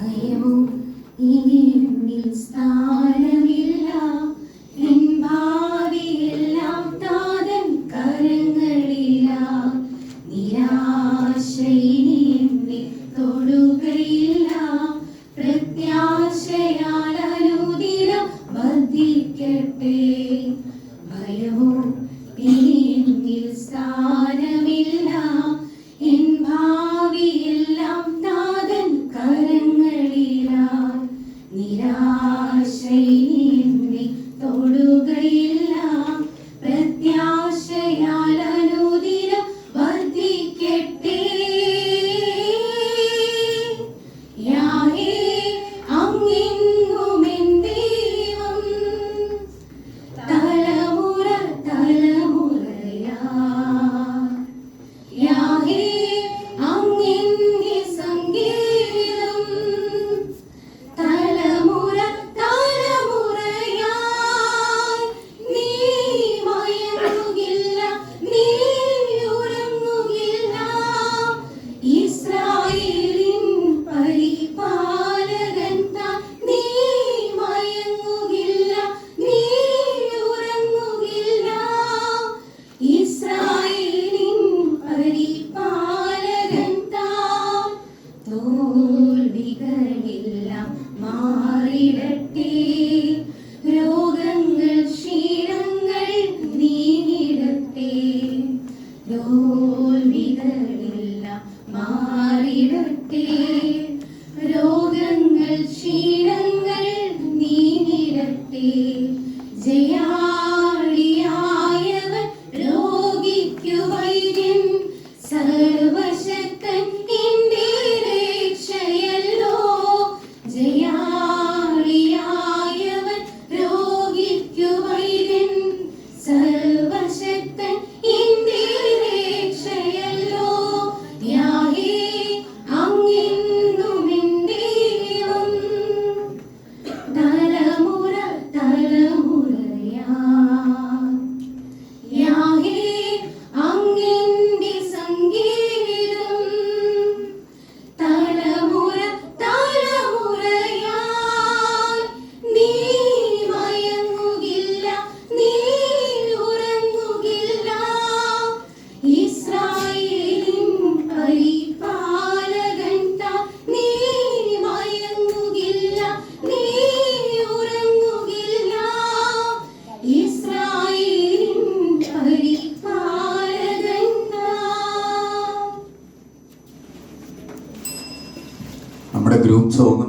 ഭയമോ ഇനി എന്നിൽ സ്ഥാനമില്ല, എൻ ഭാവിയെല്ലാം താതൻ കരങ്ങളിലാ. നിരാശ ഇനി എന്നിൽ തൊടുകയില്ല, പ്രത്യാശയാൽ അനുദിനം വർദ്ധിക്കട്ടെ. ഭയമോ ഇനി എന്നിൽ സ്ഥാനമില്ല, എൻ ഭാവിയെല്ലാം താതൻ കരങ്ങളിലാ. നിരാശ ഇനി എന്നിൽ തൊടുകയില്ല, പ്രത്യാശയാൽ അനുദിനം വർദ്ധിക്കട്ടെ. യാഹേ അങ്ങെന്നും എൻ ദൈവം, തലമുറ തലമുറയാ. യാഹേ അങ്ങെന്റെ സംഗീതം, തലമുറ തലമുറയായി. നീ മയങ്ങുകില്ല, നീ ഉറങ്ങുകില്ല, ഇസ്രായേലിൻ പരിപാലകൻ താൻ. നീ മയങ്ങുകില്ല, നീ ഉറങ്ങുകില്ല, ഇസ്രായേലിൻ പരിപാലകൻ താൻ. തോൽവികളെല്ലാം മാറിടട്ടെ, രോഗങ്ങൾ ക്ഷീണങ്ങൾ നീങ്ങിടട്ടെ. തോൽവികളെല്ലാം മാറിടട്ടെ, രോഗങ്ങൾ ക്ഷീണങ്ങൾ നീങ്ങിടട്ടെ. ജയാളിയായവൻ രോഗിക്കു വൈദ്യൻ, സർവശക്തൻ എന്റെ രക്ഷയല്ലോ. ജയാളിയായവൻ രോഗിക്കു വൈദ്യൻ, സർവശക്തൻ എന്റെ രക്ഷയല്ലോ. യാഹേ അങ്ങെന്നും എൻ ദൈവം, തലമുറ തലമുറയാ. യാഹേ അങ്ങെന്റെ സംഗീതം, തലമുറ തലമുറയായി. നീ മയങ്ങുകില്ല, നീ ഉറങ്ങുകില്ല, ഇസ്രായേലിൻ പരിപാലകൻ താൻ. നീ മയങ്ങുകില്ല, നീ ഉറങ്ങുകില്ല, ഇസ്രായേലിൻ പരിപാലകൻ താൻ. നമ്മുടെ ഗ്രൂപ്പ് സോങ്